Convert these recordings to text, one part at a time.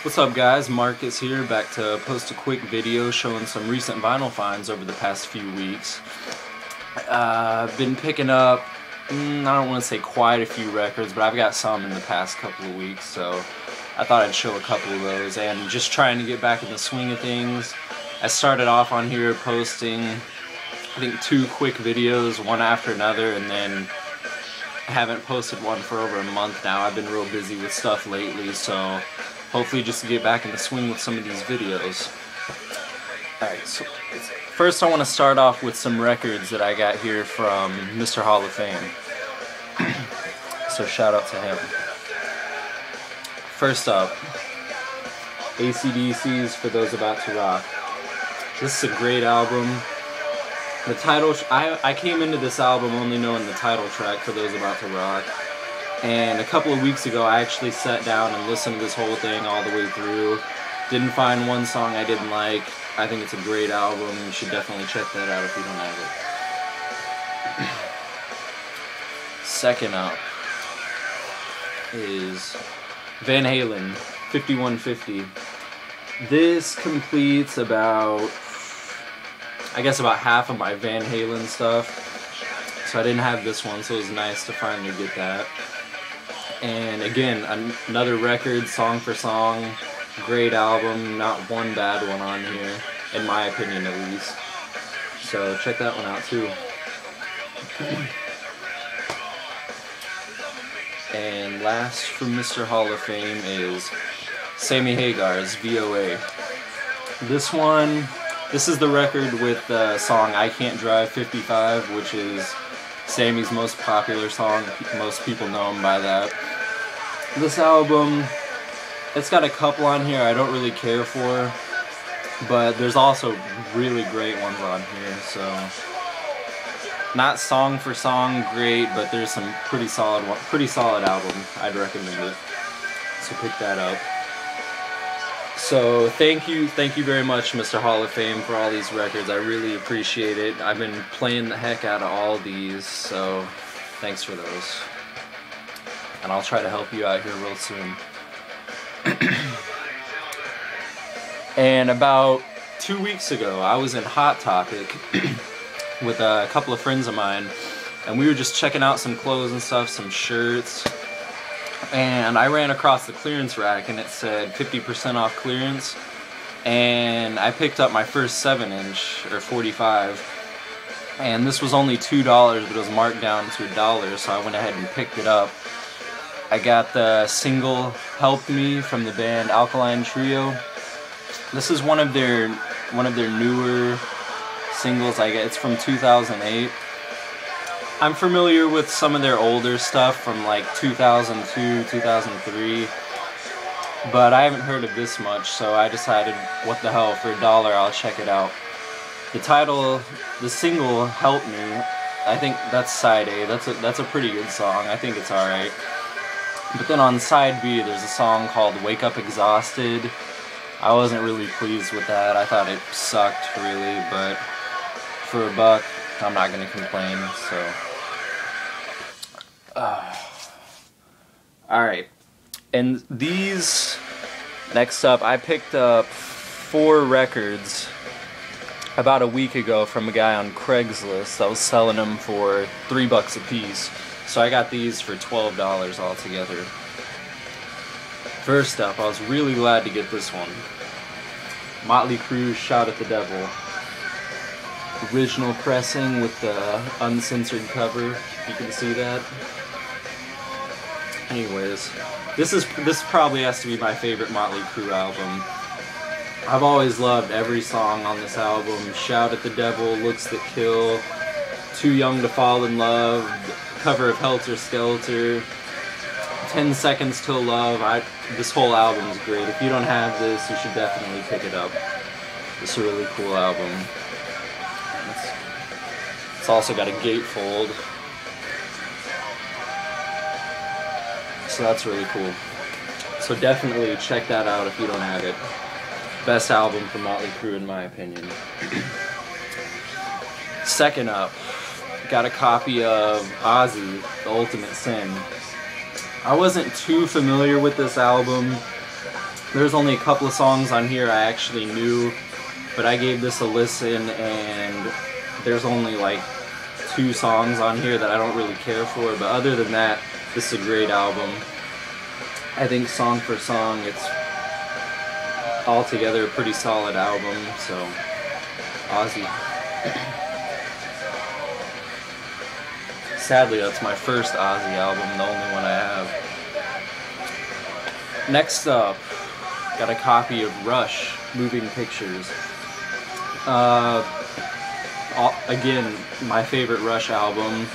What's up guys, Marcus here, back to post a quick video showing some recent vinyl finds over the past few weeks. I've been picking up, I don't want to say quite a few records, but I've got some in the past couple of weeks, so I thought I'd show a couple of those, and just trying to get back in the swing of things. I started off on here posting, I think 2 quick videos, one after another, and then I haven't posted one for over a month now. I've been real busy with stuff lately, so hopefully just to get back in the swing with some of these videos. Alright, so first I want to start off with some records that I got here from Mr. Hall of Fame. So shout out to him. First up, AC/DC's For Those About to Rock. This is a great album. The title, I came into this album only knowing the title track, For Those About to Rock. And a couple of weeks ago I actually sat down and listened to this whole thing all the way through. Didn't find one song I didn't like. I think it's a great album. You should definitely check that out if you don't have it. Second up is Van Halen, 5150. This completes about half of my Van Halen stuff. So I didn't have this one, so it was nice to finally get that. And again, another record, song for song, great album, not one bad one on here, in my opinion at least. So check that one out too. And last from Mr. Hall of Fame is Sammy Hagar's VOA. This is the record with the song I Can't Drive 55, which is Sammy's most popular song. Most people know him by that. This album, it's got a couple on here I don't really care for, but there's also really great ones on here, so not song for song great, but there's some pretty solid album. I'd recommend it, so pick that up. So thank you very much, Mr. Hall of Fame, for all these records. I really appreciate it. I've been playing the heck out of all these, so thanks for those. And I'll try to help you out here real soon. And about 2 weeks ago, I was in Hot Topic with a couple of friends of mine, and we were just checking out some clothes and stuff, some shirts, and I ran across the clearance rack and it said 50% off clearance, and I picked up my first 7-inch, or 45, and this was only $2, but it was marked down to $1, so I went ahead and picked it up. I got the single Help Me from the band Alkaline Trio. This is one of their newer singles. It's from 2008. I'm familiar with some of their older stuff from like 2002, 2003, but I haven't heard of this much, so I decided, what the hell, for $1 I'll check it out. The single Help Me, I think that's side A. That's a pretty good song. I think it's alright. But then on side B, there's a song called Wake Up Exhausted. I wasn't really pleased with that. I thought it sucked, really, but for $1, I'm not going to complain, so. Alright, and these, next up, I picked up 4 records about a week ago from a guy on Craigslist that was selling them for $3 a piece. So I got these for $12 altogether. First up, I was really glad to get this one. Motley Crue, Shout at the Devil. Original pressing with the uncensored cover. You can see that. Anyways, this probably has to be my favorite Motley Crue album. I've always loved every song on this album. Shout at the Devil, Looks That Kill, Too Young to Fall in Love, cover of Helter Skelter, 10 Seconds Till Love. This whole album is great. If you don't have this, you should definitely pick it up. It's a really cool album. It's also got a gatefold, so that's really cool. So definitely check that out if you don't have it. Best album from Motley Crue in my opinion. Second up, got a copy of Ozzy, The Ultimate Sin. I wasn't too familiar with this album There's only a couple of songs on here I actually knew, but I gave this a listen, and there's only like 2 songs on here that I don't really care for, but other than that, this is a great album. I think song for song, it's altogether a pretty solid album, so Ozzy. Sadly, that's my first Ozzy album, the only one I have. Next up, got a copy of Rush, Moving Pictures. Again, my favorite Rush album,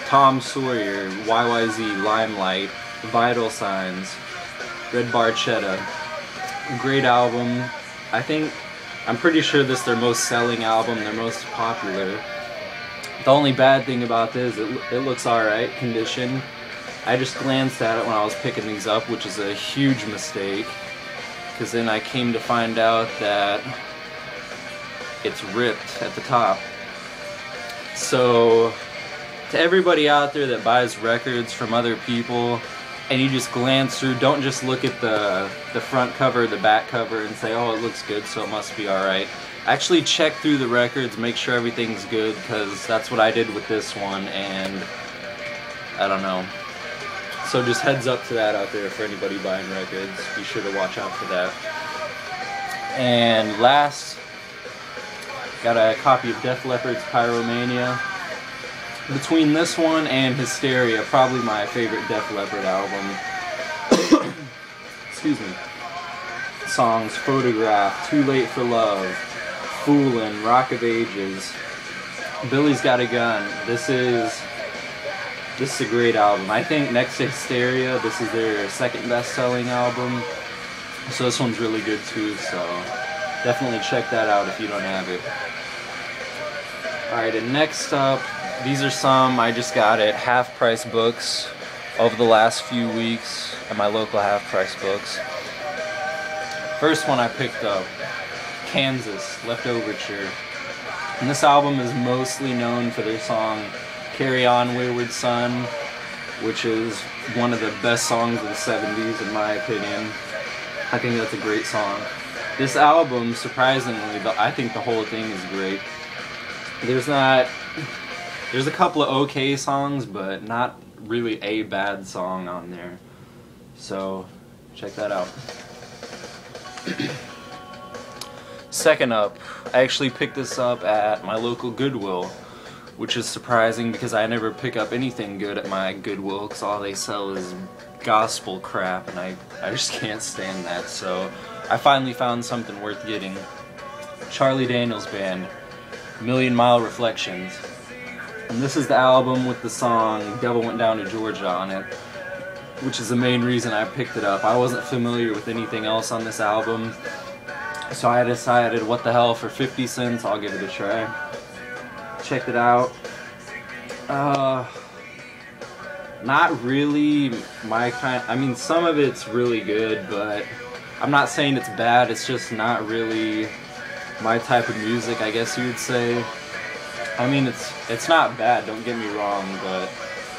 Tom Sawyer, YYZ, Limelight, Vital Signs, Red Barchetta. Great album. I'm pretty sure this is their most selling album, their most popular. The only bad thing about this, it looks alright, condition. I just glanced at it when I was picking these up, which is a huge mistake, because then I came to find out that it's ripped at the top. So, to everybody out there that buys records from other people, and you just glance through, don't just look at the front cover, the back cover, and say, oh, it looks good, so it must be alright. Actually check through the records, make sure everything's good, because that's what I did with this one, and I don't know. So just heads up to that out there for anybody buying records. Be sure to watch out for that. And last, got a copy of Def Leppard's Pyromania. Between this one and Hysteria, probably my favorite Def Leppard album. Excuse me. Songs: Photograph, Too Late for Love, Foolin', Rock of Ages, Billy's Got a Gun. This is a great album. I think next to Hysteria, this is their second best-selling album. So this one's really good too, so definitely check that out if you don't have it. Alright, and next up, these are some I just got at Half Price Books over the last few weeks at my local Half Price Books. First one I picked up, Kansas, Leftoverture. And this album is mostly known for their song Carry On Wayward Son, which is one of the best songs of the 70s in my opinion. I think that's a great song. This album, surprisingly, I think the whole thing is great. There's a couple of okay songs, but not really a bad song on there. So, check that out. Second up, I actually picked this up at my local Goodwill, which is surprising because I never pick up anything good at my Goodwill because all they sell is gospel crap, and I just can't stand that. So I finally found something worth getting. Charlie Daniels Band, Million Mile Reflections. And this is the album with the song Devil Went Down to Georgia on it, which is the main reason I picked it up. I wasn't familiar with anything else on this album, so I decided, what the hell, for 50 cents, I'll give it a try. Checked it out. Not really my kind. I mean, some of it's really good, but I'm not saying it's bad. It's just not really my type of music, I guess you would say. I mean, it's not bad, don't get me wrong, but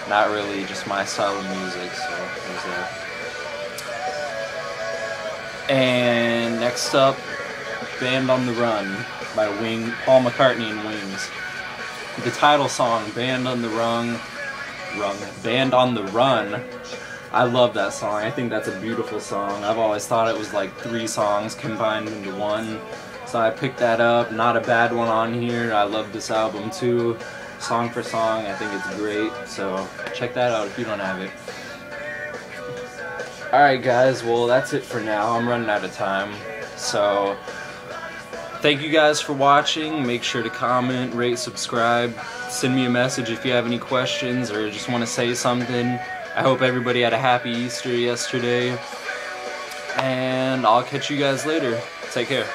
not really just my style of music, so there's that. And next up, Band on the Run by Paul McCartney and Wings. The title song, Band on the Run. I love that song. I think that's a beautiful song. I've always thought it was like 3 songs combined into one. So I picked that up. Not a bad one on here. I love this album too. Song for song, I think it's great. So check that out if you don't have it. Alright guys, well that's it for now. I'm running out of time. So thank you guys for watching. Make sure to comment, rate, subscribe. Send me a message if you have any questions or just want to say something. I hope everybody had a happy Easter yesterday. And I'll catch you guys later. Take care.